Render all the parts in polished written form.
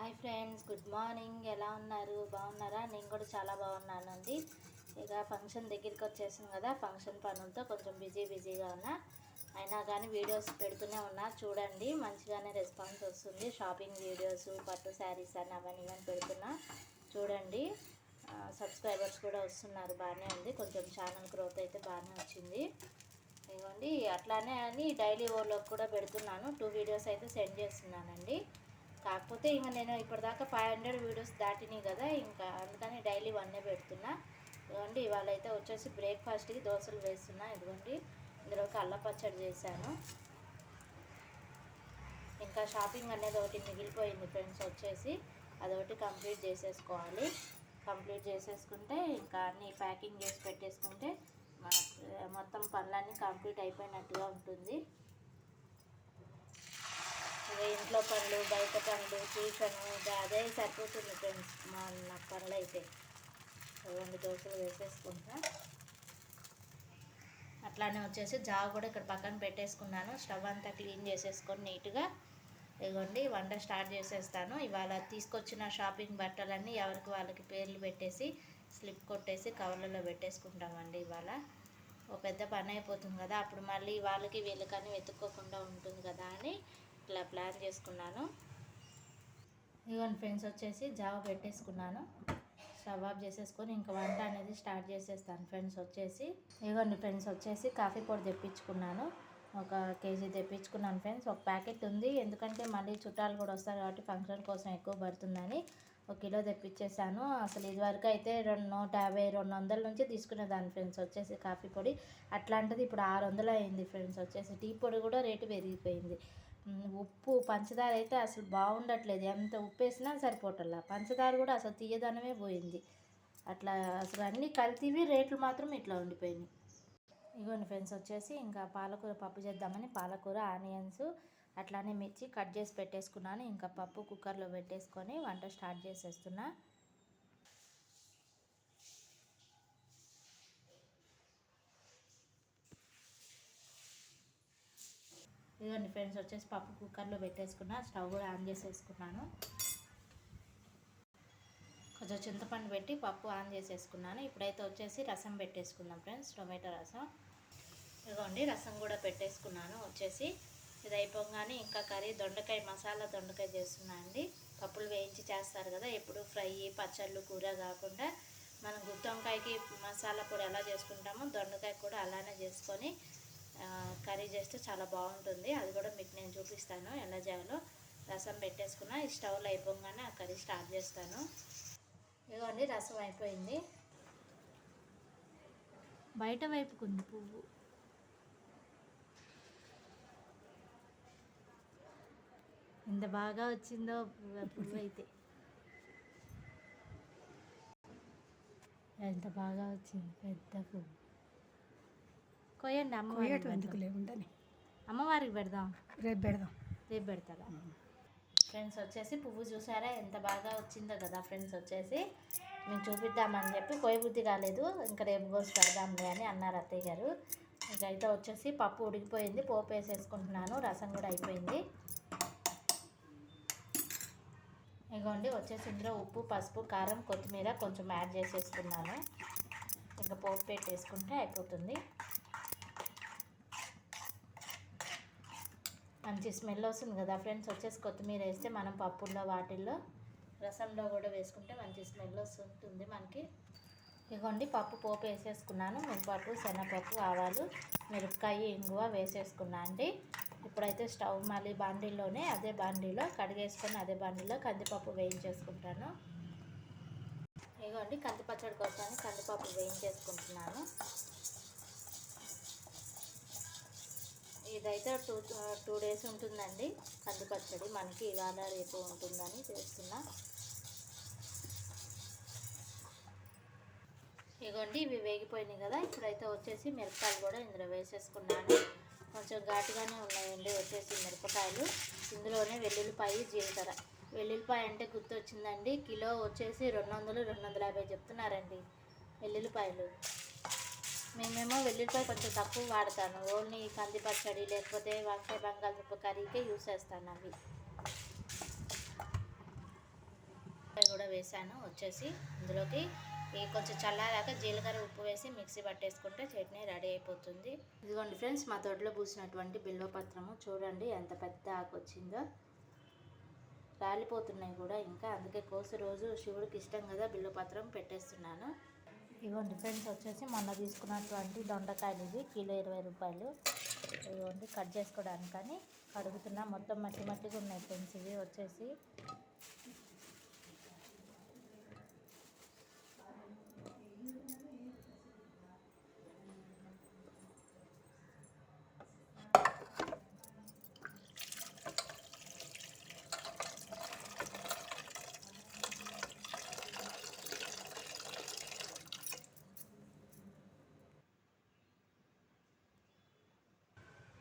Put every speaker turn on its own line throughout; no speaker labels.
Hi friends, good morning. ఎలా ఉన్నారు? బాగున్నారా? నేను కూడా చాలా బాగున్నానండి. ఇక ఫంక్షన్ దగ్గరికి వచ్చేసింది కదా, ఫంక్షన్ పనులతో కొంచెం బిజీగా ఉన్నా. అయినా కానీ వీడియోస్ పెడుతూనే ఉన్నా. చూడండి, మంచిగానే రెస్పాన్స్ వస్తుంది. షాపింగ్ వీడియోస్, పట్టు శారీస్ అని అవన్నీ ఇవన్నీ పెడుతున్నా. చూడండి, సబ్స్క్రైబర్స్ కూడా వస్తున్నారు. బాగానే ఉంది. కొంచెం ఛానల్ గ్రోత్ అయితే బాగానే వచ్చింది. ఇవ్వండి, అట్లానే అని డైలీ ఓలోకి కూడా పెడుతున్నాను. 2 వీడియోస్ అయితే సెండ్ చేస్తున్నానండి. కాకపోతే ఇంకా నేను ఇప్పటిదాకా 500 వీడియోస్ దాటినాయి కదా, ఇంకా అందుకని డైలీ 1 పెడుతున్నా. ఇదిగోండి, ఇవాళ అయితే వచ్చేసి బ్రేక్ఫాస్ట్కి దోశలు వేస్తున్నా. ఇదిగోండి, ఇందులోకి అల్ల పచ్చడి చేశాను. ఇంకా షాపింగ్ అనేది ఒకటి మిగిలిపోయింది ఫ్రెండ్స్. వచ్చేసి అదొకటి కంప్లీట్ చేసేసుకోవాలి. కంప్లీట్ చేసేసుకుంటే ఇంకా అన్నీ ప్యాకింగ్ చేసి పెట్టేసుకుంటే మొత్తం పనులన్నీ కంప్లీట్ అయిపోయినట్టుగా ఉంటుంది. ఇంట్లో పనులు, బయట పనులు, ట్యూషన్, అదే సరిపోతుంది ఫ్రెండ్స్. నా పనులు అయితే 2 దోశలు వేసేసుకుంటా. అట్లానే వచ్చేసి జావ కూడా ఇక్కడ పక్కన పెట్టేసుకున్నాను. స్టవ్ అంతా క్లీన్ చేసేసుకొని నీట్గా ఇదిగోండి వంట స్టార్ట్ చేసేస్తాను. ఇవాళ తీసుకొచ్చిన షాపింగ్ బట్టలన్నీ ఎవరికి వాళ్ళకి పేర్లు పెట్టేసి స్లిప్ కొట్టేసి కవర్లలో పెట్టేసుకుంటామండి. ఇవాళ ఒక పెద్ద పని అయిపోతుంది కదా, అప్పుడు మళ్ళీ వాళ్ళకి వీళ్ళకని వెతుక్కోకుండా ఉంటుంది కదా అని ఇట్లా ప్లాన్ చేసుకున్నాను. ఇదిగోండి ఫ్రెండ్స్, వచ్చేసి జావ పెట్టేసుకున్నాను. స్టవ్ ఆఫ్ చేసేసుకొని ఇంకా వంట అనేది స్టార్ట్ చేసేస్తాను ఫ్రెండ్స్. ఇదిగోండి ఫ్రెండ్స్, వచ్చేసి కాఫీ పొడి తెప్పించుకున్నాను. 1 కేజీ తెప్పించుకున్నాను ఫ్రెండ్స్. 1 ప్యాకెట్ ఉంది, ఎందుకంటే మళ్ళీ చుట్టాలు కూడా వస్తారు కాబట్టి ఫంక్షన్ కోసం ఎక్కువ పడుతుందని 1 కిలో తెప్పించేసాను. అసలు ఇదివరకు అయితే 150, 200 నుంచి తీసుకునేదాన్ని ఫ్రెండ్స్ వచ్చేసి కాఫీ పొడి. అట్లాంటిది ఇప్పుడు 600 అయింది ఫ్రెండ్స్. వచ్చేసి టీ పొడి కూడా రేటు పెరిగిపోయింది. ఉప్పు, పంచదార అయితే అసలు బాగుండట్లేదు. ఎంత ఉప్పు వేసినా సరిపోవట్లా. పంచదార కూడా అసలు తీయదనమే పోయింది. అట్లా అసలు అన్నీ కల్తీవి, రేట్లు మాత్రం ఇట్లా ఉండిపోయినాయి. ఇదిగోండి ఫ్రెండ్స్, వచ్చేసి ఇంకా పాలకూర పప్పు చేద్దామని పాలకూర, ఆనియన్స్, అట్లానే మిర్చి కట్ చేసి పెట్టేసుకున్నాను. ఇంకా పప్పు కుక్కర్లో పెట్టేసుకొని వంట స్టార్ట్ చేసేస్తున్నా. ఇదిగోండి ఫ్రెండ్స్, వచ్చేసి పప్పు కుక్కర్లో పెట్టేసుకున్నా. స్టవ్ కూడా ఆన్ చేసేసుకున్నాను. కొంచెం చింతపండు పెట్టి పప్పు ఆన్ చేసేసుకున్నాను. ఇప్పుడైతే వచ్చేసి రసం పెట్టేసుకుందాం ఫ్రెండ్స్, టొమాటో రసం. ఇదిగోండి, రసం కూడా పెట్టేసుకున్నాను. వచ్చేసి ఇది అయిపోగానే ఇంకా కర్రీ దొండకాయ, మసాలా దొండకాయ చేస్తున్నా అండి. పప్పులు వేయించి చేస్తారు కదా, ఎప్పుడు ఫ్రై, పచ్చళ్ళు, కూర కాకుండా మనం గుత్తి వంకాయకి మసాలా పొడి ఎలా చేసుకుంటామో దొండకాయ కూడా అలానే చేసుకొని కర్రీ చేస్తే చాలా బాగుంటుంది. అది కూడా మీకు నేను చూపిస్తాను ఎలా చేయాలో. రసం పెట్టేసుకున్నా. ఈ స్టవ్లో అయిపోగానే ఆ కర్రీ స్టార్ట్ చేస్తాను. ఇదిగోండి, రసం అయిపోయింది. బయట వైపుకుంది పువ్వు. ఎంత బాగా వచ్చిందో పువ్వు అయితే, ఎంత బాగా వచ్చింది. పెద్ద పువ్వు కొయ్యండి. అమ్మవారికి పెడదాం.
రేపు
పెడతారా ఫ్రెండ్స్? వచ్చేసి పువ్వు చూసారా ఎంత బాగా వచ్చిందో కదా ఫ్రెండ్స్. వచ్చేసి మేము చూపిద్దామని చెప్పి కొయ్యబుద్ధి కాలేదు, ఇంకా రేపు కోసి పెడదాంలే అని అన్నారు అత్తయ్య గారు. ఇంకైతే వచ్చేసి పప్పు ఉడికిపోయింది, పోపు వేసేసుకుంటున్నాను. రసం కూడా అయిపోయింది. ఇదిగోండి, వచ్చేసి ఇందులో ఉప్పు, పసుపు, కారం, కొత్తిమీర కొంచెం యాడ్ చేసేసుకున్నాను. ఇంకా పోపు పెట్టేసుకుంటే అయిపోతుంది. మంచి స్మెల్ వస్తుంది కదా ఫ్రెండ్స్. వచ్చేసి కొత్తిమీర వేస్తే మనం పప్పుల్లో, వాటిల్లో, రసంలో కూడా వేసుకుంటే మంచి స్మెల్ వస్తుంటుంది మనకి. ఇదిగోండి, పప్పు పోపు వేసేసుకున్నాను. మినపప్పు, శనగపప్పు, ఆవాలు, మిరపకాయ, ఇంగువ వేసేసుకున్నా అండి. ఇప్పుడైతే స్టవ్ మళ్ళీ బాండీలోనే అదే బాండీలో కడిగేసుకొని అదే బాండీలో కందిపప్పు వేయించేసుకుంటాను. ఇదిగోండి, కంది పచ్చడి కోసం కందిపప్పు వేయించేసుకుంటున్నాను. ఇదైతే 2 డేస్ ఉంటుందండి కంది పచ్చడి మనకి. ఇవాళ రేపు ఉంటుందని చేస్తున్నా. ఇదిగోండి, ఇవి వేగిపోయినాయి కదా. ఇప్పుడైతే వచ్చేసి మిరపకాయలు కూడా ఇందులో వేసేసుకున్నాను. కొంచెం ఘాటుగానే ఉన్నాయండి వచ్చేసి మిరపకాయలు. ఇందులోనే వెల్లుల్లిపాయ, జీలకర్ర. వెల్లుల్లిపాయ అంటే గుర్తొచ్చిందండి, కిలో వచ్చేసి 200, 250 చెప్తున్నారండి వెల్లుల్లిపాయలు. మేమేమో వెల్లుల్లిపాయ కొంచెం తక్కువ వాడతాను. ఓన్లీ కంది పచ్చడి లేకపోతే వంకాయ, బంగాళదుంప కర్రీకే యూస్ చేస్తాను అవి. వేసాను. వచ్చేసి ఇందులోకి కొంచెం చల్లారాక జీలకర్ర ఉప్పు వేసి మిక్సీ పట్టేసుకుంటే చట్నీ రెడీ అయిపోతుంది. ఇదిగోండి ఫ్రెండ్స్, మా తోటలో పూసినటువంటి బిల్వపత్రము చూడండి ఎంత పెద్ద ఆకు వచ్చిందో. రాలిపోతున్నాయి కూడా ఇంకా, అందుకే కోసి రోజు శివుడికి ఇష్టం కదా బిల్వపత్రం పెట్టేస్తున్నాను. ఇదిగోండి ఫ్రెండ్స్, వచ్చేసి మొన్న తీసుకున్నటువంటి దొండకాయలు ఇవి కిలో 20 రూపాయలు. ఇదిగోండి కట్ చేసుకోవడానికి కానీ కడుగుతున్నా, మొత్తం మట్టి మట్టిగా ఉన్నాయి ఫ్రెండ్స్. ఇవి వచ్చేసి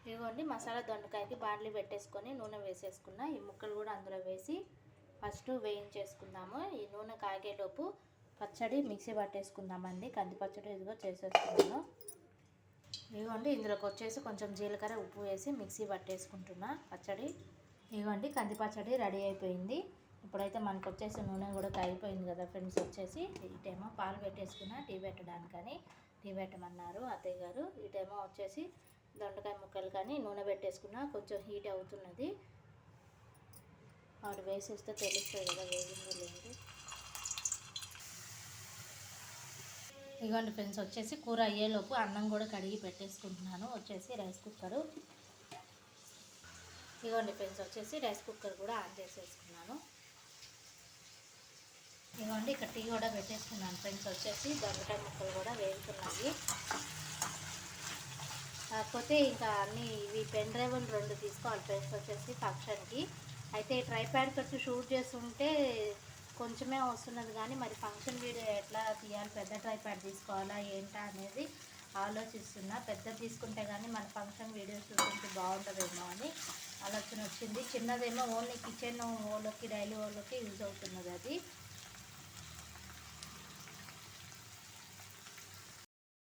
ఇదిగోండి మసాలా దొండకాయకి బాండ్లీ పెట్టేసుకొని నూనె వేసేసుకున్న. ఈ ముక్కలు కూడా అందులో వేసి ఫస్ట్ వేయించేసుకుందాము. ఈ నూనె కాగేలోపు పచ్చడి మిక్సీ పట్టేసుకుందామండి. కంది పచ్చడి ఇదిగో చేసేసుకున్నాను. ఇదిగోండి ఇందులోకి వచ్చేసి కొంచెం జీలకర్ర ఉప్పు వేసి మిక్సీ పట్టేసుకుంటున్నా పచ్చడి. ఇదిగోండి కంది పచ్చడి రెడీ అయిపోయింది. ఇప్పుడైతే మనకు వచ్చేసి నూనె కూడా కాగిపోయింది కదా ఫ్రెండ్స్. వచ్చేసి ఇటేమో పాలు పెట్టేసుకున్నా టీ పెట్టడానికని, టీ పెట్టమన్నారు అత్తయ్య గారు. ఇటేమో వచ్చేసి దొండకాయ ముక్కలు కానీ నూనె పెట్టేసుకున్నా, కొంచెం హీట్ అవుతున్నది. వాడు వేసేస్తే తెలుస్తుంది కదా వేగింది లేదు. ఇదిగోండి ఫ్రెండ్స్, వచ్చేసి కూర అయ్యేలోపు అన్నం కూడా కడిగి పెట్టేసుకుంటున్నాను. వచ్చేసి రైస్ కుక్కరు. ఇదిగోండి ఫ్రెండ్స్, వచ్చేసి రైస్ కుక్కర్ కూడా ఆన్ చేసేసుకున్నాను. ఇదిగోండి ఇక్కడ టీ కూడా పెట్టేసుకున్నాను ఫ్రెండ్స్. వచ్చేసి దొండకాయ ముక్కలు కూడా వేగుతున్నాయి. కాకపోతే ఇంకా అన్నీ ఇవి పెన్ డ్రైవ్లు 2 తీసుకోవాలి ఫ్రెండ్స్ వచ్చేసి ఫంక్షన్కి. అయితే ట్రైప్యాడ్ తోటి షూట్ చేస్తుంటే కొంచెమే వస్తున్నది కానీ మరి ఫంక్షన్ వీడియో ఎట్లా తీయాలి, పెద్ద ట్రైప్యాడ్ తీసుకోవాలా ఏంటా అనేది ఆలోచిస్తున్నా. పెద్ద తీసుకుంటే కానీ మన ఫంక్షన్ వీడియో షూటింగ్కి బాగుంటుందేమో అని ఆలోచన వచ్చింది. చిన్నదేమో ఓన్లీ కిచెన్ ఓలోకి డైలీ ఓలోకి యూజ్ అవుతున్నది అది.